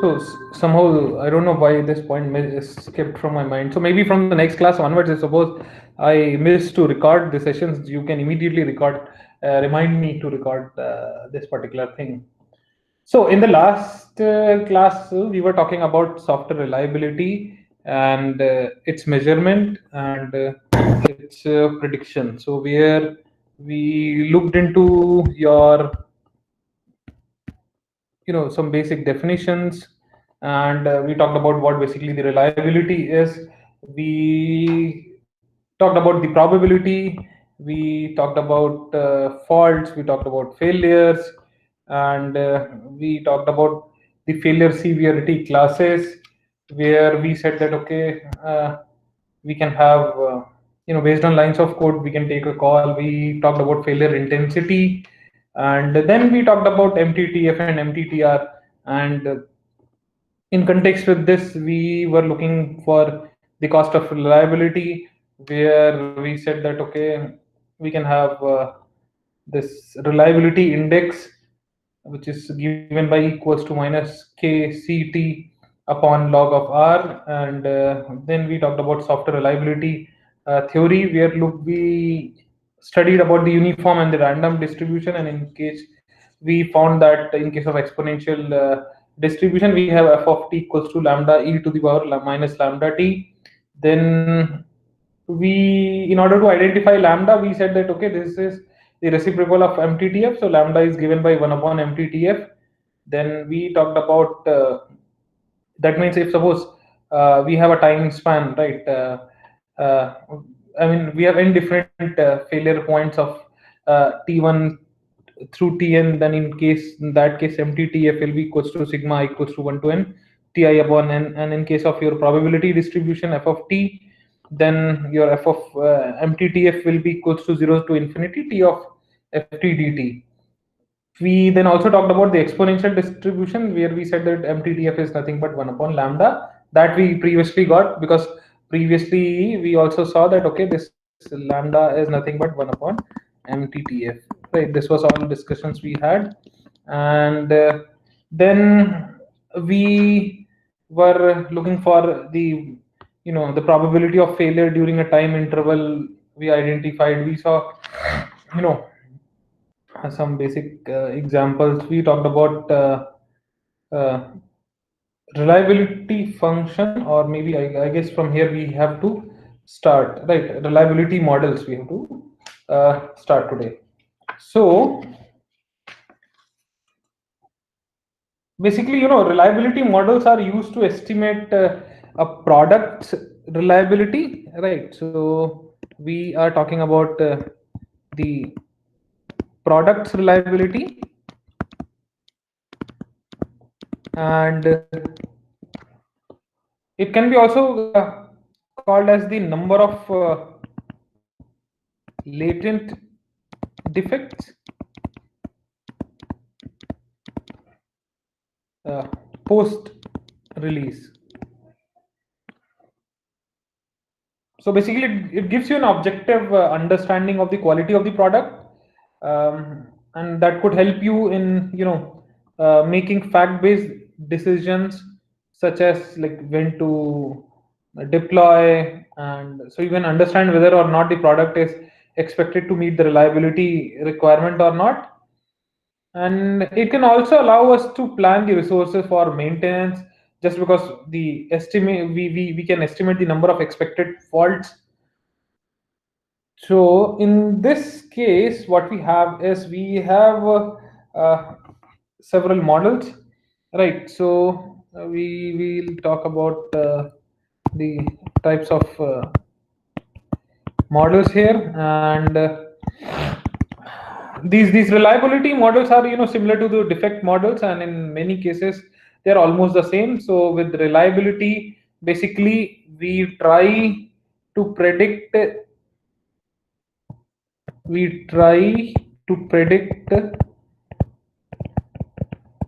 So somehow I don't know why this point skipped from my mind. So maybe from the next class onwards, I suppose I missed to record the sessions. You can immediately record, remind me to record this particular thing. So in the last class, we were talking about software reliability and its measurement and its prediction. So where we looked into your some basic definitions, and we talked about what basically the reliability is. We talked about the probability, we talked about faults, we talked about failures, and we talked about the failure severity classes, where we said that okay, we can have based on lines of code we can take a call. We talked about failure intensity, and then we talked about mttf and mttr, and in context with this we were looking for the cost of reliability, where we said that okay, we can have this reliability index, which is given by equals to minus kct upon log of r. And then we talked about software reliability theory, where look we studied about the uniform and the random distribution, and in case we found that in case of exponential distribution we have f of t equals to lambda e to the power minus lambda t. Then we, in order to identify lambda, we said that okay, this is the reciprocal of mttf, so lambda is given by 1 upon mttf. Then we talked about that means if suppose we have a time span, right? uh, I mean we have n different failure points of t1 through tn, then in that case mttf will be equals to sigma equals to 1 to n ti upon n. And in case of your probability distribution f of t, then your f of mttf will be equals to 0 to infinity t of ft dt. We then also talked about the exponential distribution, where we said that mttf is nothing but 1 upon lambda, that we previously got, because previously we also saw that okay, this lambda is nothing but 1 upon mttf, right? This was all discussions we had. And then we were looking for the the probability of failure during a time interval. We identified, we saw you know some basic examples. We talked about uh, reliability function, or maybe I guess from here we have to start, right? Reliability models we have to start today. So basically, reliability models are used to estimate a product's reliability, right? So we are talking about the product's reliability, and it can be also called as the number of latent defects post release. So basically, it gives you an objective understanding of the quality of the product, and that could help you in making fact-based decisions, such as like when to deploy, and so you can understand whether or not the product is expected to meet the reliability requirement or not. And it can also allow us to plan the resources for maintenance, just because the estimate we can estimate the number of expected faults. So in this case what we have is we have uh, several models, right? So we will talk about the types of models here. And these reliability models are similar to the defect models, and in many cases they're almost the same. So with reliability, basically we try to predict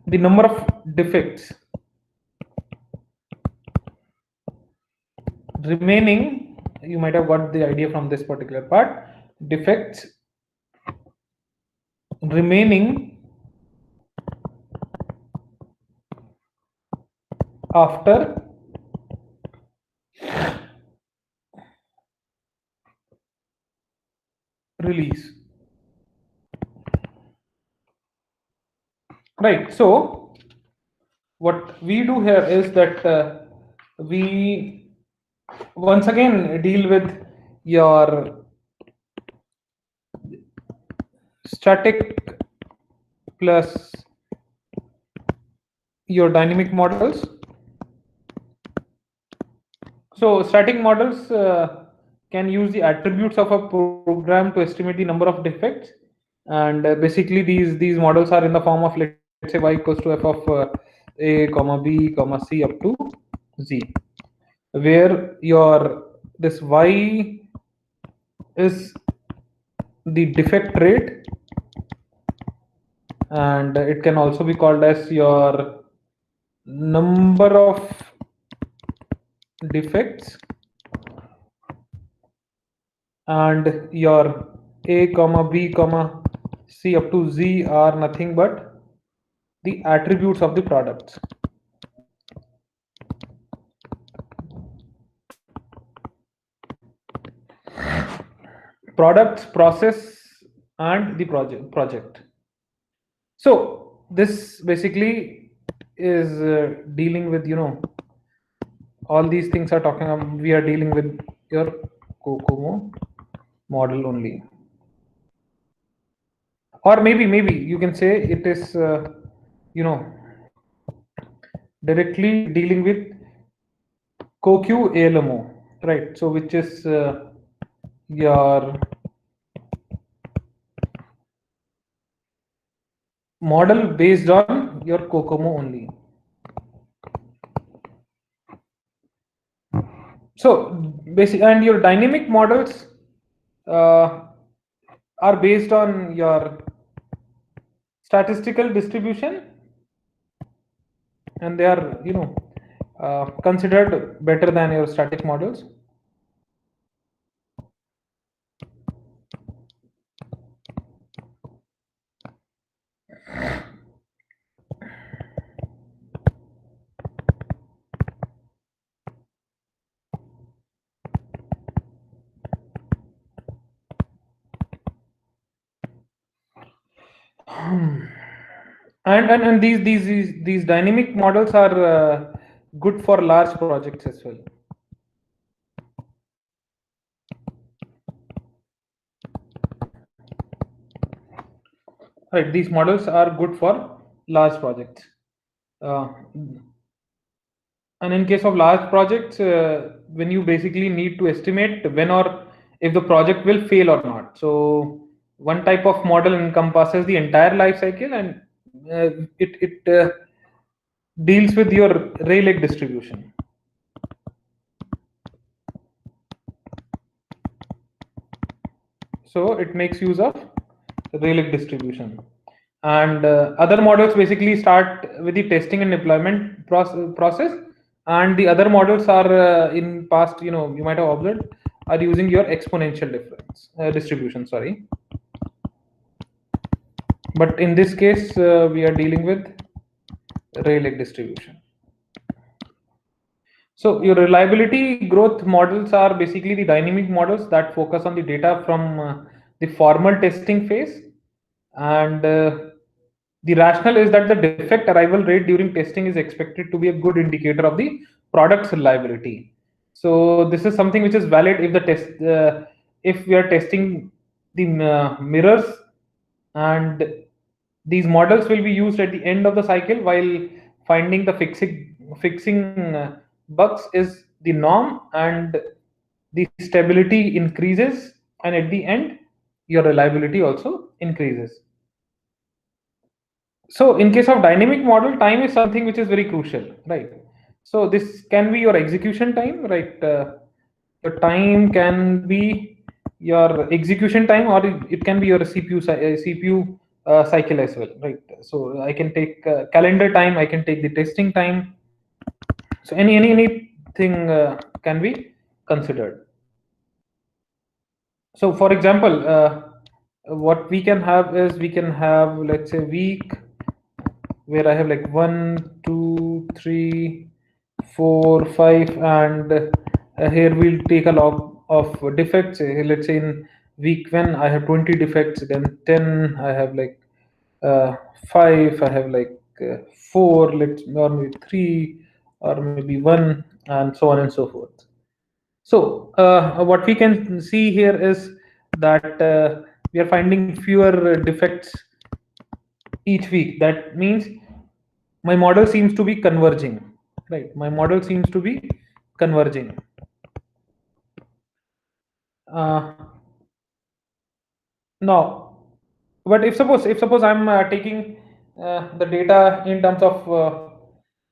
the number of defects remaining. You might have got the idea from this particular part. Defects remaining after release. Right. So what we do here is that we once again deal with your static plus your dynamic models. So static models can use the attributes of a program to estimate the number of defects, and basically these models are in the form of, let's say, y equals to f of a comma b comma c up to z, where your this y is the defect rate, and it can also be called as your number of defects, and your a comma b comma c up to z are nothing but the attributes of the products. Products, process, and the project. So this basically is dealing with, all these things are talking about, we are dealing with your COCOMO model only, or maybe you can say it is you know directly dealing with CoQ ALMO, right? So which is your model based on your COCOMO only. So basically, and your dynamic models uh, are based on your statistical distribution, and they are, considered better than your static models. And these dynamic models are good for large projects as well. Right, these models are good for large projects. And in case of large projects, when you basically need to estimate when or if the project will fail or not. So one type of model encompasses the entire life cycle, and it deals with your Rayleigh distribution. So it makes use of Rayleigh distribution. And other models basically start with the testing and deployment process, and the other models are in past, you might have observed, are using your exponential difference distribution, sorry. But in this case, we are dealing with Rayleigh distribution. So your reliability growth models are basically the dynamic models that focus on the data from the formal testing phase, and the rationale is that the defect arrival rate during testing is expected to be a good indicator of the product's reliability. So this is something which is valid if the test, if we are testing the mirrors, and these models will be used at the end of the cycle, while finding the fixing bugs is the norm, and the stability increases, and at the end your reliability also increases. So in case of dynamic model, time is something which is very crucial, right? So this can be your execution time, right? Your time can be your execution time, or it can be your CPU cycle as well, right? So I can take calendar time, I can take the testing time. So anything can be considered. So for example, what we can have is, we can have, let's say, week where I have like 1, 2, 3, 4, 5, and here we'll take a log of defects. Let's say in week 1 I have 20 defects, then 10 I have like uh, 5, I have like 4, or maybe 3, or maybe 1, and so on and so forth. So what we can see here is that we are finding fewer defects each week. That means my model seems to be converging, right? My model seems to be converging. uh, Now, but if suppose I'm taking the data in terms of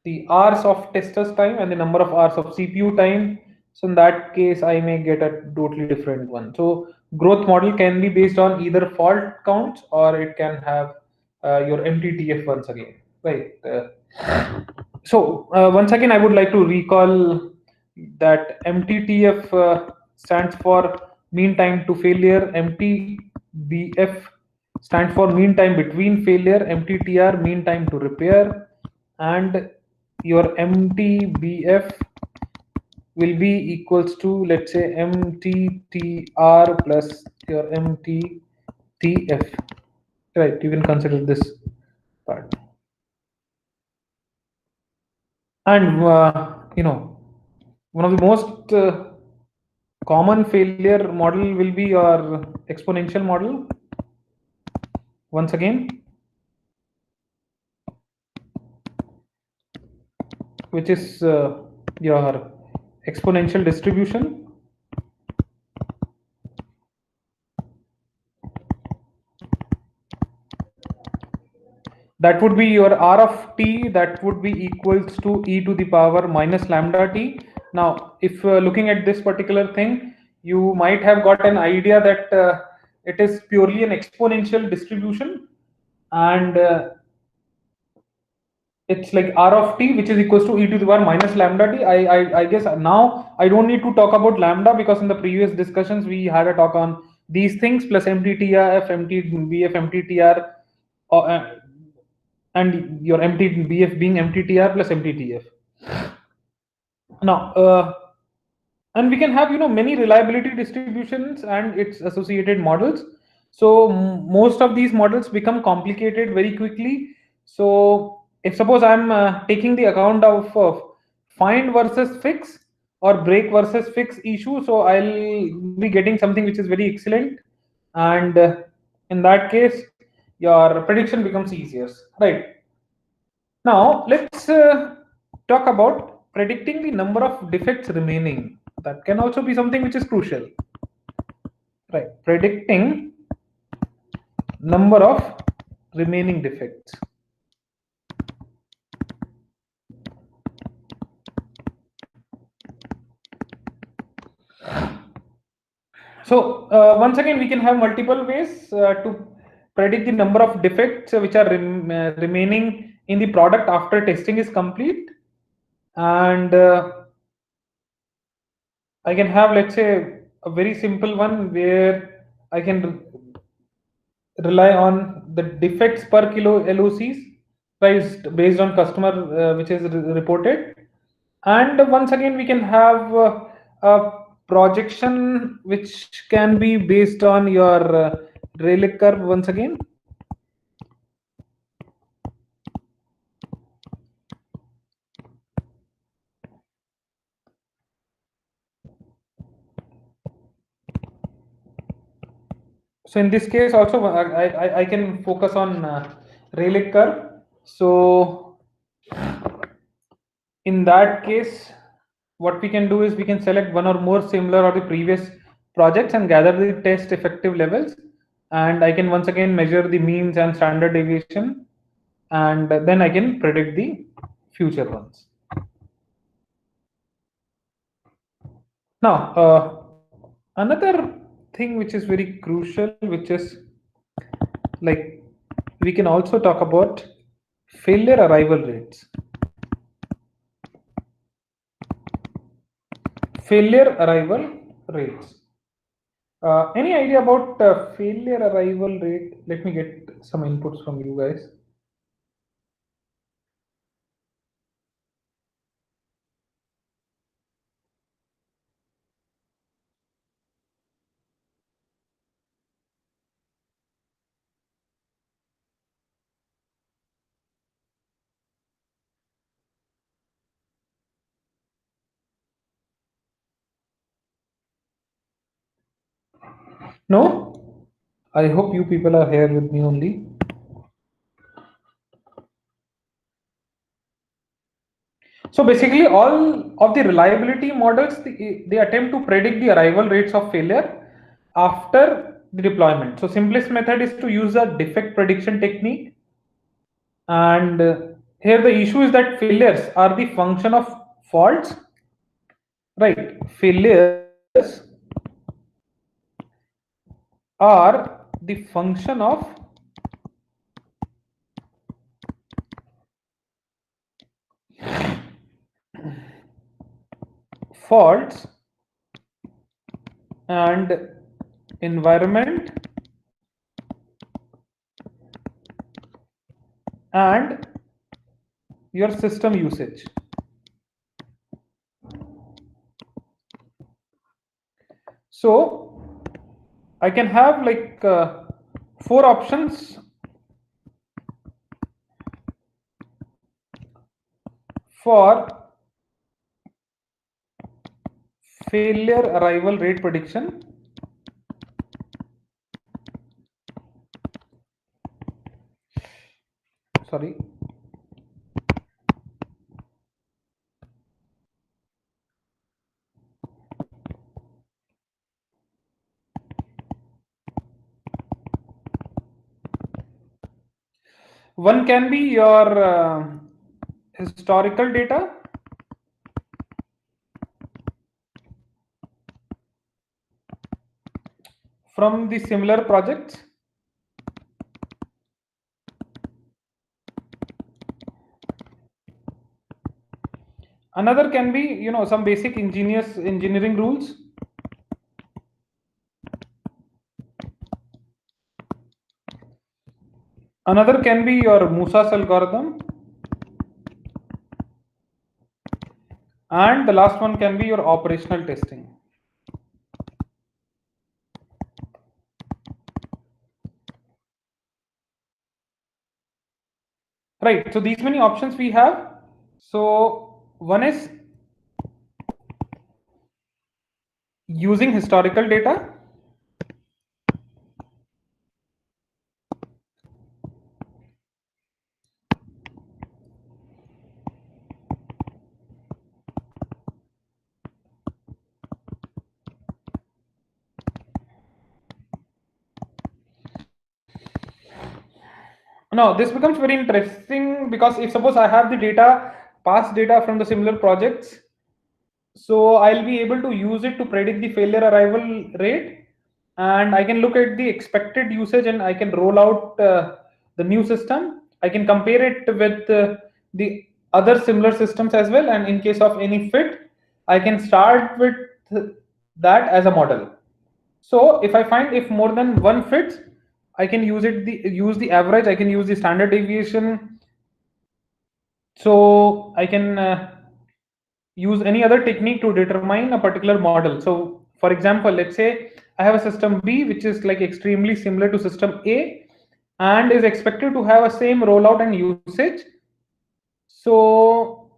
the hours of testers time and the number of hours of CPU time, so in that case I may get a totally different one. So growth model can be based on either fault counts, or it can have your MTTF once again, right? So once again, I would like to recall that MTTF stands for mean time to failure. MTBF stands for mean time between failure. MTTR mean time to repair, and your MTBF will be equals to, let's say, MTTR plus your MTTF. Right? You can consider this part. And one of the most common failure model will be your exponential model. Once again, which is your exponential distribution. That would be your R of t, that would be equals to e to the power minus lambda t. Now, if looking at this particular thing, you might have got an idea that it is purely an exponential distribution, and it's like R of t, which is equals to e to the power minus lambda t. I guess now I don't need to talk about lambda, because in the previous discussions we had a talk on these things, plus MTTF, MTBF, MTTR, and your MTBF being MTTR plus MTTF. Now, and we can have many reliability distributions and its associated models. So most of these models become complicated very quickly. So if suppose I'm taking the account of find versus fix or break versus fix issue, so I'll be getting something which is very excellent, and in that case your prediction becomes easier, right? Now, let's talk about predicting the number of defects remaining. That can also be something which is crucial, right? Predicting number of remaining defects. So, once again, we can have multiple ways to predict the number of defects which are remaining in the product after testing is complete. And I can have, let's say, a very simple one where I can rely on the defects per kilo LOCs priced based on customer which is reported. And once again, we can have a projection which can be based on your Rayleigh curve once again. So in this case also I can focus on Rayleigh curve. So in that case, what we can do is we can select one or more similar or the previous projects and gather the test effective levels, and I can once again measure the means and standard deviation, and then I can predict the future ones. Now, another thing which is very crucial, which is like we can also talk about failure arrival rates. Failure arrival rates. Any idea about failure arrival rate? Let me get some inputs from you guys. No? I hope you people are here with me only. So basically, all of the reliability models, they attempt to predict the arrival rates of failure after the deployment. So simplest method is to use a defect prediction technique. And here the issue is that failures are the function of faults, right? Failures are the function of faults and environment and your system usage. So I can have like four options for failure arrival rate prediction. Sorry. One can be your historical data. From the similar projects. Another can be, some basic engineering rules. Another can be your Musa's algorithm. And the last one can be your operational testing. Right, so these many options we have. So one is using historical data. Now this becomes very interesting because if suppose I have the data, past data from the similar projects, so I'll be able to use it to predict the failure arrival rate, and I can look at the expected usage and I can roll out the new system. I can compare it with the other similar systems as well, and in case of any fit, I can start with that as a model. So if I find if more than one fits, I can use the average, I can use the standard deviation. So I can use any other technique to determine a particular model. So for example, let's say I have a system B which is like extremely similar to system A and is expected to have a same rollout and usage. So,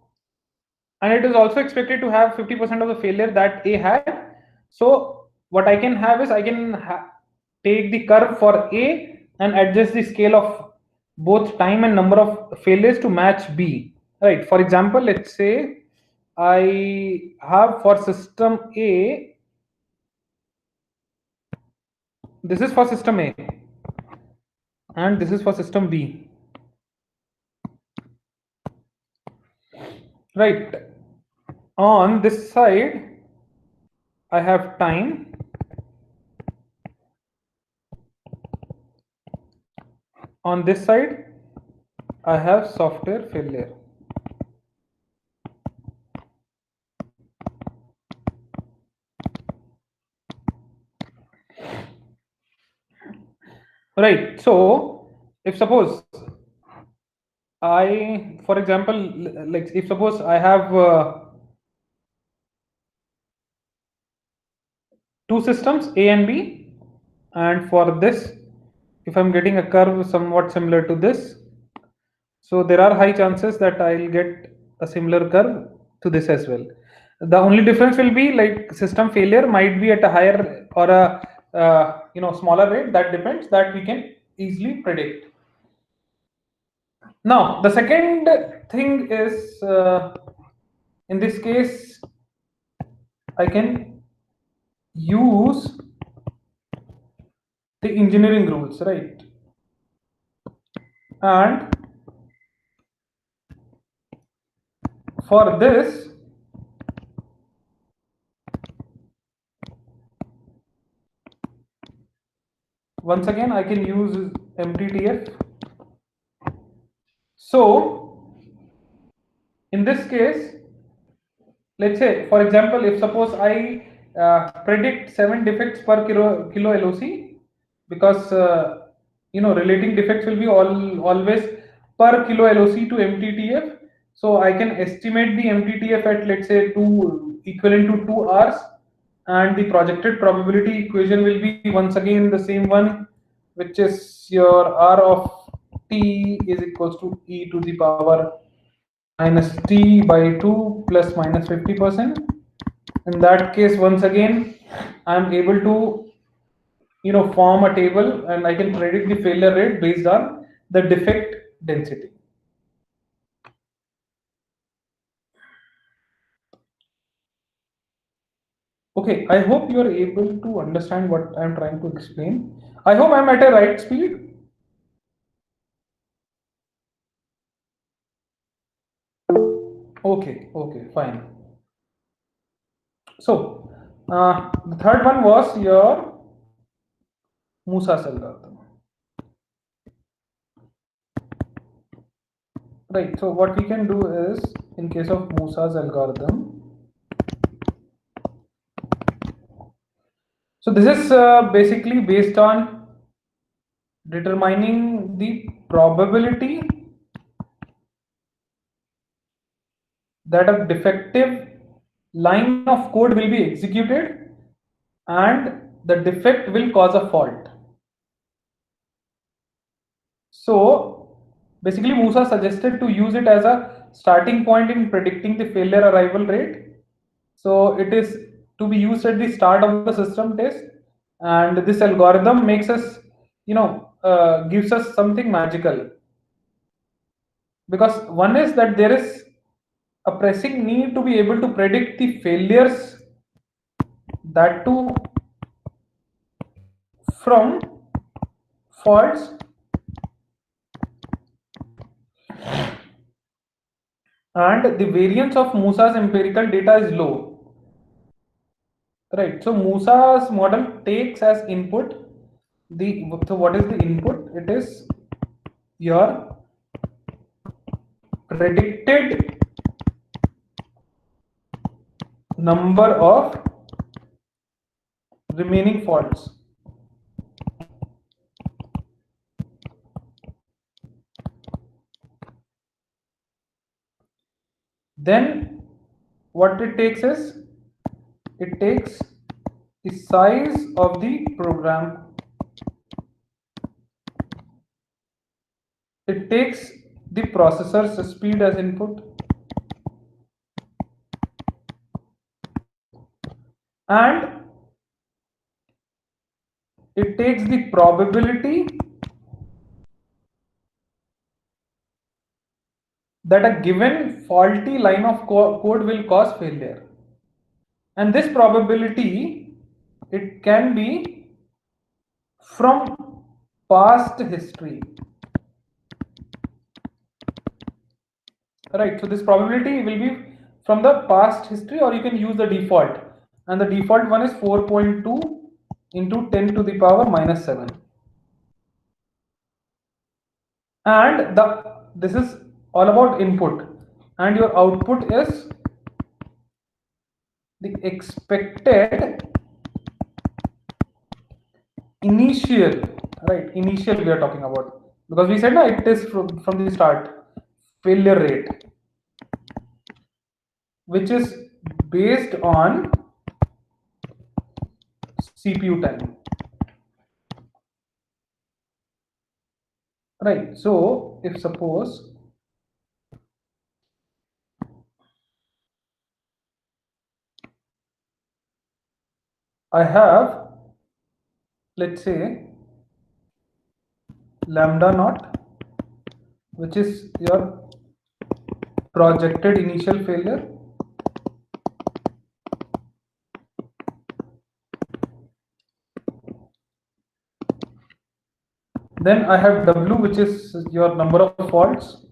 and it is also expected to have 50% of the failure that A had. So what I can have is I can take the curve for A and adjust the scale of both time and number of failures to match B. Right. For example, let's say I have for system A, this is for system A, and this is for system B. Right. On this side, I have time. On this side, I have software failure. Right. So if suppose for example, like if suppose I have two systems A and B, and for this, if I'm getting a curve somewhat similar to this, so there are high chances that I'll get a similar curve to this as well. The only difference will be like system failure might be at a higher or a smaller rate, that depends, that we can easily predict. Now the second thing is, in this case I can use the engineering rules, right? And for this, once again I can use MTTF. So in this case, let's say for example, if suppose I predict 7 defects per kilo LOC, because relating defects will be always per kilo LOC to MTTF. So I can estimate the MTTF at, let's say, 2 equivalent to 2 hours, and the projected probability equation will be once again the same one, which is your R of t is equals to e to the power minus t by 2 plus minus 50%. In that case, once again, I'm able to form a table, and I can predict the failure rate based on the defect density. Okay, I hope you are able to understand what I'm trying to explain. I hope I'm at a right speed. Okay, fine. So the third one was your Musa's algorithm. Right, so what we can do is, in case of Musa's algorithm, so this is basically based on determining the probability that a defective line of code will be executed and the defect will cause a fault. So basically Musa suggested to use it as a starting point in predicting the failure arrival rate. So it is to be used at the start of the system test, and this algorithm makes us, gives us something magical, because one is that there is a pressing need to be able to predict the failures, that too from faults and the variance of Musa's empirical data is low. Right. So Musa's model takes as input so what is the input? It is your predicted number of remaining faults. Then what it takes is, it takes the size of the program. It takes the processor's speed as input, and it takes the probability that a given faulty line of code will cause failure. And this probability, it can be from past history. Right, so this probability will be from the past history, or you can use the default, and the default one is 4.2 into 10 to the power minus 7. And this is all about input, and your output is the expected initial, right? Initial we are talking about, because we said no, it is from the start failure rate, which is based on CPU time. Right. So if suppose I have let's say lambda naught, which is your projected initial failure, then I have W, which is your number of faults,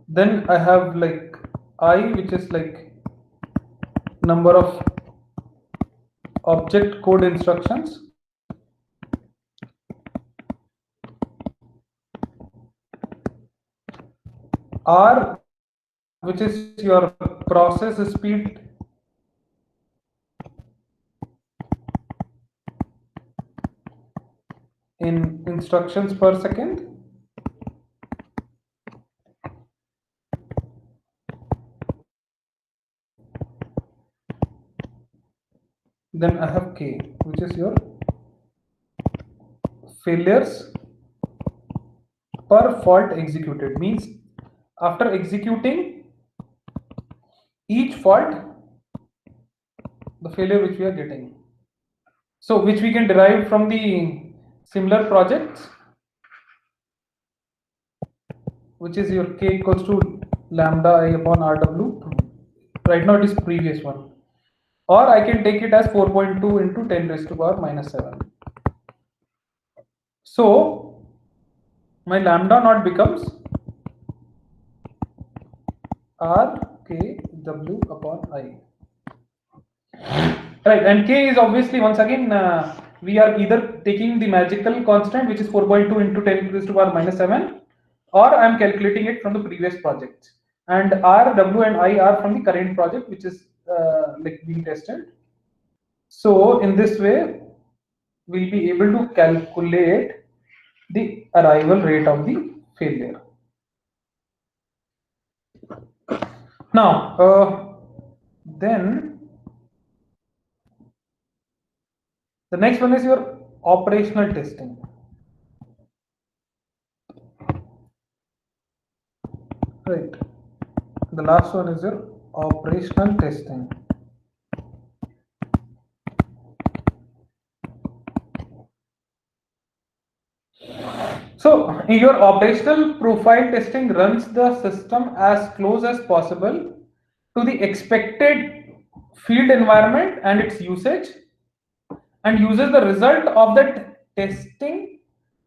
then I have like I, which is like number of object code instructions, R, which is your process speed, in instructions per second, then I have K, which is your failures per fault executed. Means after executing each fault, the failure which we are getting. So which we can derive from the similar projects, which is your K equals to lambda I upon RW. Right now it is previous one. Or I can take it as 4.2 into 10 raised to power minus 7. So my lambda naught becomes R K W upon I. Right, and K is obviously once again we are either taking the magical constant, which is 4.2 into 10 raised to power minus 7, or I am calculating it from the previous project. And R, W, and I are from the current project, which is like being tested. So in this way, we'll be able to calculate the arrival rate of the failure. Now, then the next one is your operational testing. Right. The last one is your operational testing. So your operational profile testing runs the system as close as possible to the expected field environment and its usage, and uses the result of that testing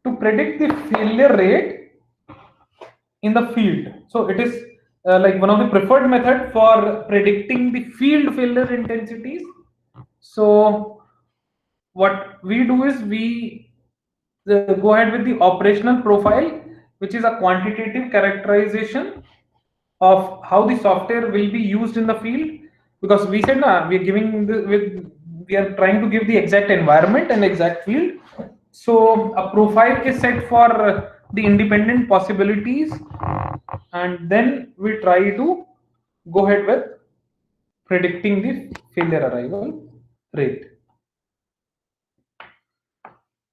to predict the failure rate in the field. So it is like one of the preferred method for predicting the field failure intensities. So what we do is we go ahead with the operational profile, which is a quantitative characterization of how the software will be used in the field. Because we said we are giving we are trying to give the exact environment and exact field. So a profile is set for the independent possibilities, and then we try to go ahead with predicting the failure arrival rate.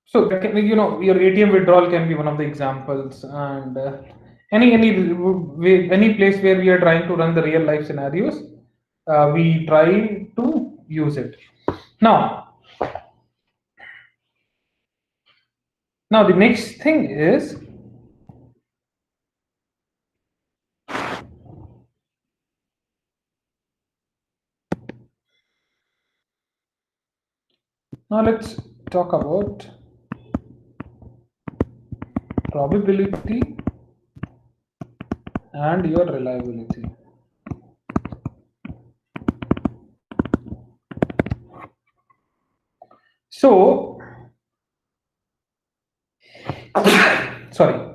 So that can, your ATM withdrawal can be one of the examples, and any place where we are trying to run the real life scenarios, we try to use it. Now the next thing is, now let's talk about probability and your reliability. So sorry,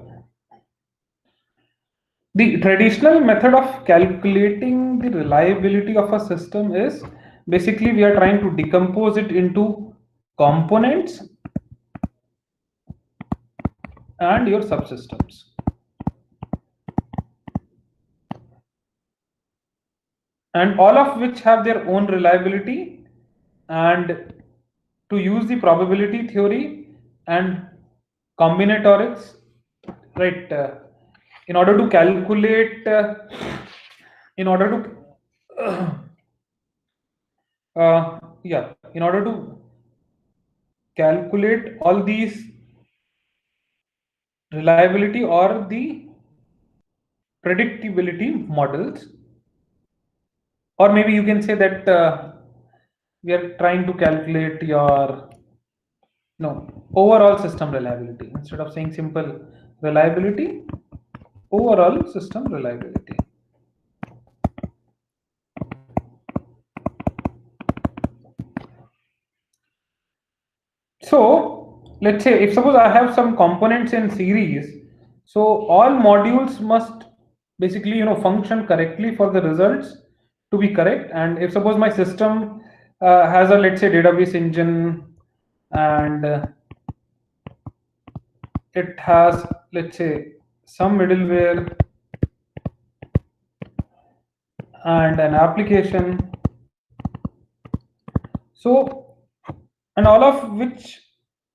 the traditional method of calculating the reliability of a system is basically we are trying to decompose it into components and your subsystems. And all of which have their own reliability, and to use the probability theory and combinatorics, right, in order to calculate in order to Yeah, in order to calculate all these reliability or the predictability models, or maybe you can say that we are trying to calculate your no overall system reliability instead of saying simple reliability, overall system reliability. So let's say if suppose I have some components in series, so all modules must basically function correctly for the results to be correct. And if suppose my system has a, let's say, database engine, and it has, let's say, some middleware and an application, so and all of which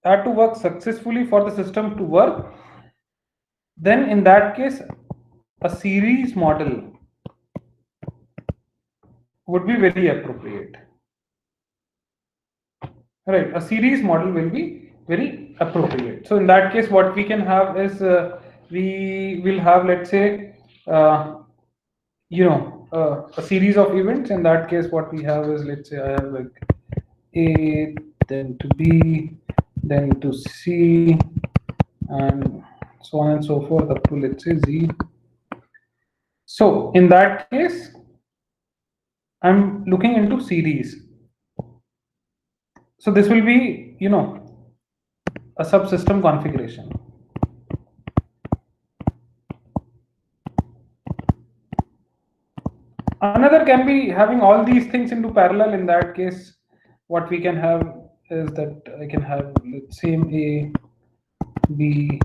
had to work successfully for the system to work, then in that case a series model would be very appropriate. Right, a series model will be very appropriate. So in that case, what we can have is we will have, let's say, a series of events. In that case, what we have is, let's say, I have like A, then to B, then to C, and so on and so forth up to, let's say, Z. So in that case, I'm looking into series. So this will be, a subsystem configuration. Another can be having all these things into parallel. In that case, what we can have is that I can have same A, B,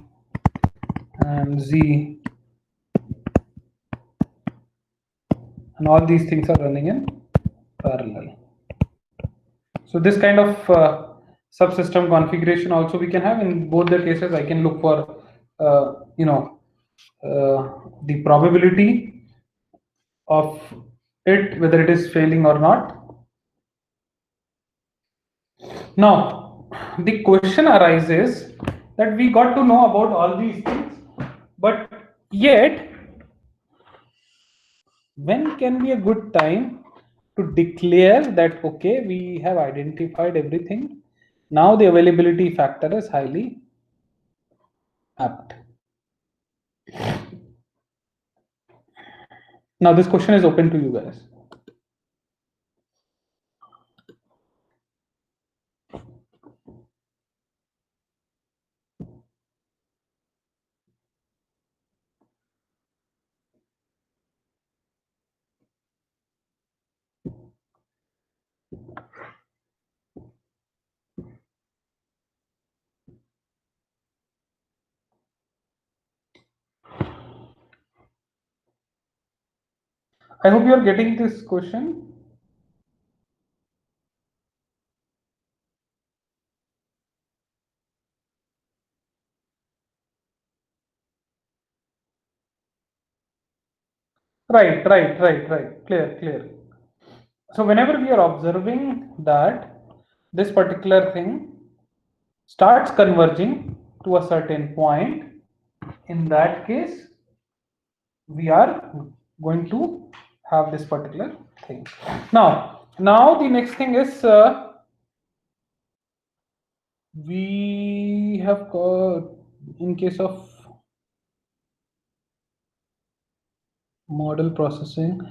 and Z, and all these things are running in parallel. So this kind of subsystem configuration also we can have. In both the cases, I can look for the probability of it, whether it is failing or not. Now, the question arises that we got to know about all these things, but yet, when can be a good time to declare that, okay, we have identified everything, now the availability factor is highly apt? Now, this question is open to you guys. I hope you are getting this question. Right. Clear. So whenever we are observing that this particular thing starts converging to a certain point, in that case, we are going to have this particular thing. Now the next thing is we have got, in case of model processing.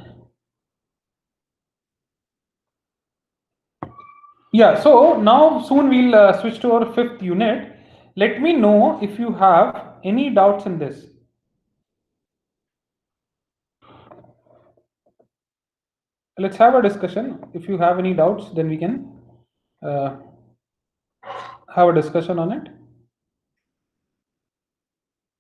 Yeah, so now soon we'll switch to our fifth unit. Let me know if you have any doubts in this. Let's have a discussion. If you have any doubts, then we can have a discussion on it.